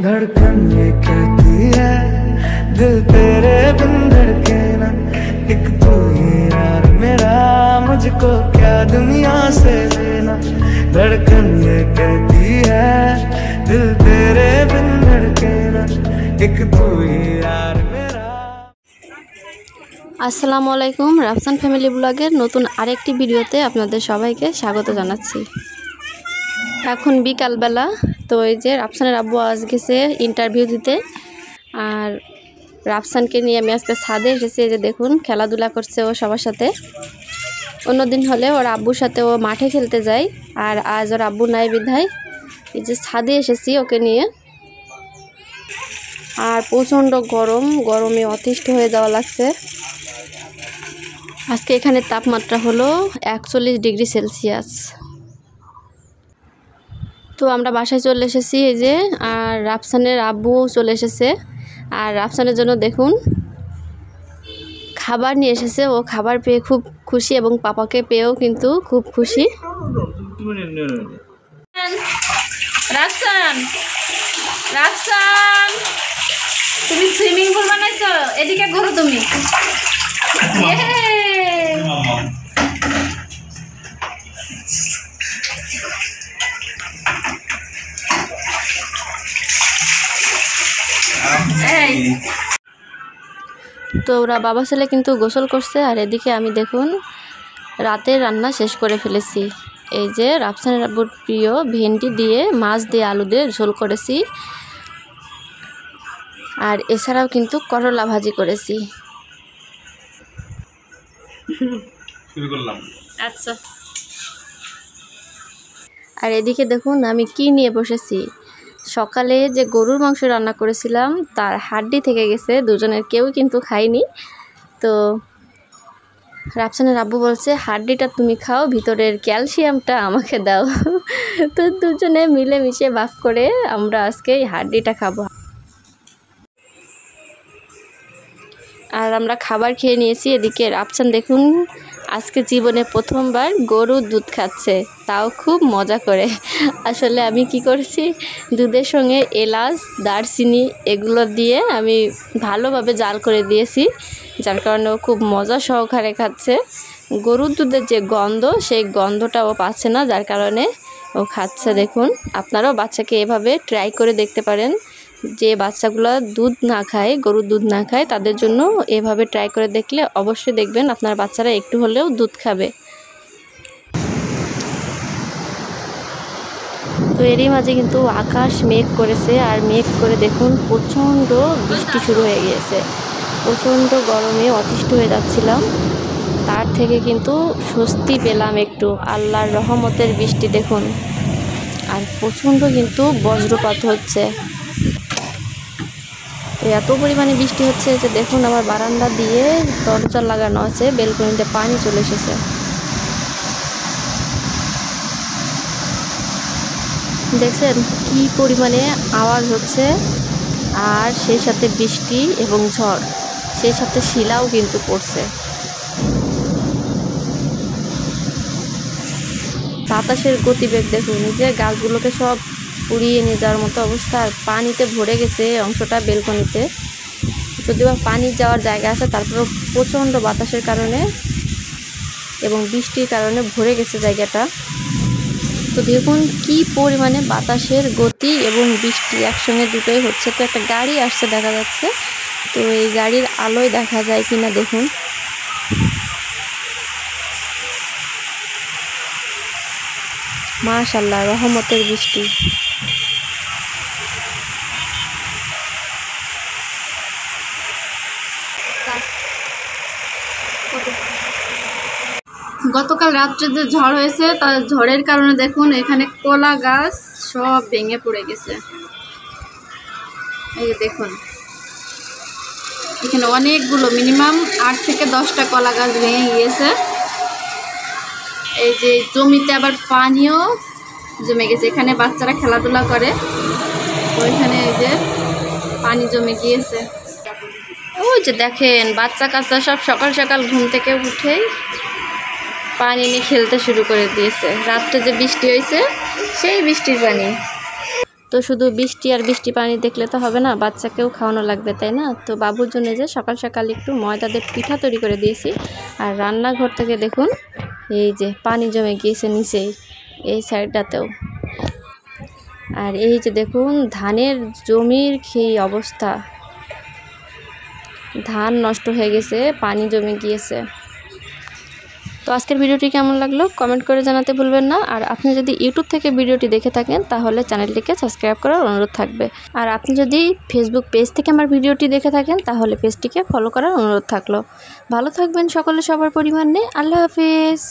धड़कन ये कहती है दिल तेरे बिन धड़के ना, एक तू ही यार मेरा, मुझको क्या दुनिया से लेना। धड़कन ये कहती है दिल तेरे बिन धड़के ना, एक तू ही यार मेरा। আসসালামু আলাইকুম, রাফসান ফ্যামিলি ব্লগের নতুন আরেকটি ভিডিওতে আপনাদের সবাইকে স্বাগত জানাচ্ছি। এখন বিকালবেলা, তো এই যে রাফসানের আব্বু আজ গেছে ইন্টারভিউ দিতে, আর রাফসানকে নিয়ে আমি আজকে ছাদে এসেছি। এই যে দেখুন খেলাধুলা করছে ও সবার সাথে। অন্যদিন হলে ওর আব্বুর সাথে ও মাঠে খেলতে যায়, আর আজ ওর আব্বু নাই বিধায় এই যে ছাদে এসেছি ওকে নিয়ে। আর প্রচণ্ড গরমে অতিষ্ঠ হয়ে যাওয়া লাগছে। আজকে এখানে তাপমাত্রা হলো 41 ডিগ্রি সেলসিয়াস। তো আমরা বাসায় চলে এসেছি এই যে, আর রাফসানের আব্বু চলে এসেছে। আর রাফসানের জন্য দেখুন খাবার নিয়ে এসেছে। ও খাবার পেয়ে খুব খুশি এবং পাপাকে পেয়েও কিন্তু খুব খুশি। রাফসান, রাফসান তুমি সুইমিং পুল বানাইছো, এদিকে ঘোরো তুমি। তো ওরা বাবা ছেলে কিন্তু গোসল করছে, আর এদিকে আমি দেখুন রাতের রান্না শেষ করে ফেলেছি। এই যে রাফসানের আব্বুর প্রিয় ভেন্ডি দিয়ে মাছ দিয়ে আলু দিয়ে ঝোল করেছি, আর এছাড়াও কিন্তু করলা ভাজি করেছি। আচ্ছা, আর এদিকে দেখুন আমি কি নিয়ে বসেছি। সকালে যে গরুর মাংস রান্না করেছিলাম তার হাড্ডি থেকে গেছে, দুজনের কেউ কিন্তু খায়নি। তো রাফসানের আব্বু বলছে হাড্ডিটা তুমি খাও, ভিতরের ক্যালসিয়ামটা আমাকে দাও। তো দুজনে মিলেমিশে ভাগ করে আমরা আজকে এই হাড্ডিটা খাবো। আর আমরা খাবার খেয়ে নিয়েছি। এদিকে রাফসান দেখুন আজকে জীবনে প্রথমবার গরুর দুধ খাচ্ছে, তাও খুব মজা করে। আসলে আমি কি করেছি, দুধের সঙ্গে এলাচ, দারচিনি এগুলো দিয়ে আমি ভালোভাবে জাল করে দিয়েছি, যার কারণে ও খুব মজা সহকারে খাচ্ছে। গরুর দুধের যে গন্ধ, সেই গন্ধটা ও পাচ্ছে না, যার কারণে ও খাচ্ছে। দেখুন আপনারাও বাচ্চাকে এভাবে ট্রাই করে দেখতে পারেন। যে বাচ্চাগুলো দুধ না খায়, গরুর দুধ না খায়, তাদের জন্য এভাবে ট্রাই করে দেখলে অবশ্যই দেখবেন আপনার বাচ্চারা একটু হলেও দুধ খাবে। তো এরই মাঝে কিন্তু আকাশ মেঘ করেছে, আর মেঘ করে দেখুন প্রচণ্ড বৃষ্টি শুরু হয়ে গিয়েছে। প্রচণ্ড গরমে অতিষ্ঠ হয়ে যাচ্ছিলাম, তার থেকে কিন্তু স্বস্তি পেলাম একটু। আল্লাহর রহমতের বৃষ্টি দেখুন, আর প্রচণ্ড কিন্তু বজ্রপাত হচ্ছে। এত পরিমাণে বৃষ্টি হচ্ছে যে দেখুন আমার বারান্দা দিয়ে দরজা লাগানো আছে, বেলকনিতে পানি চলে এসেছে। দেখছেন কি পরিমাণে আওয়াজ হচ্ছে, আর সেই সাথে বৃষ্টি এবং ঝড়, সেই সাথে শিলাও কিন্তু পড়ছে। বাতাসের গতিবেগ দেখুন, যে গাছগুলোকে সব উড়িয়ে নিয়ে যাওয়ার মতো অবস্থা। আর পানিতে ভরে গেছে অংশটা বেলকনিতে, যদিও পানি যাওয়ার জায়গা আছে, তারপরেও প্রচণ্ড বাতাসের কারণে এবং বৃষ্টির কারণে ভরে গেছে জায়গাটা। তো দেখুন কি পরিমাণে বাতাসের গতি এবং বৃষ্টি একসঙ্গে দুটোই হচ্ছে। তো একটা গাড়ি আসছে দেখা যাচ্ছে, তো এই গাড়ির আলোয় দেখা যায় কিনা দেখুন। মাশাআল্লাহ, রহমতের বৃষ্টি। গতকাল রাত্রে যে ঝড় হয়েছে, তার ঝড়ের কারণে দেখুন এখানে কলা গাছ সব ভেঙে পড়ে গেছে। এই দেখুন এখানে অনেকগুলো, মিনিমাম 8 থেকে 10টা কলা গাছ ভেঙে গিয়েছে। এই যে জমিতে আবার পানিও জমে গেছে, এখানে বাচ্চারা খেলাধুলা করে, ওইখানে এই যে পানি জমে গিয়েছে। ওই যে দেখেন বাচ্চা কাচ্চা সব সকাল সকাল ঘুম থেকে উঠেই পানি নিয়ে খেলতে শুরু করে দিয়েছে। রাত্রে যে বৃষ্টি হয়েছে সেই বৃষ্টির পানি। তো শুধু বৃষ্টি আর বৃষ্টি পানি দেখলে তো হবে না, বাচ্চাকেও খাওয়ানো লাগবে, তাই না? তো বাবুর জন্য যে সকাল সকাল একটু ময়দাদের পিঠা তৈরি করে দিয়েছি। আর রান্নাঘর থেকে দেখুন এই যে পানি জমে গিয়েছে নিচেই, এই সাইডটাতেও। আর এই যে দেখুন ধানের জমির কী অবস্থা, ধান নষ্ট হয়ে গেছে, পানি জমে গিয়েছে। তো আজকের ভিডিওটি কেমন লাগলো কমেন্ট করে জানাতে ভুলবেন না। আর আপনি যদি ইউটিউব থেকে ভিডিওটি দেখে থাকেন তাহলে চ্যানেলটিকে সাবস্ক্রাইব করার অনুরোধ থাকবে। আর আপনি যদি ফেসবুক পেজ থেকে আমার ভিডিওটি দেখে থাকেন তাহলে পেজটিকে ফলো করার অনুরোধ থাকলো। ভালো থাকবেন সকলে, সবার পরিবার নিয়ে। আল্লাহ হাফিজ।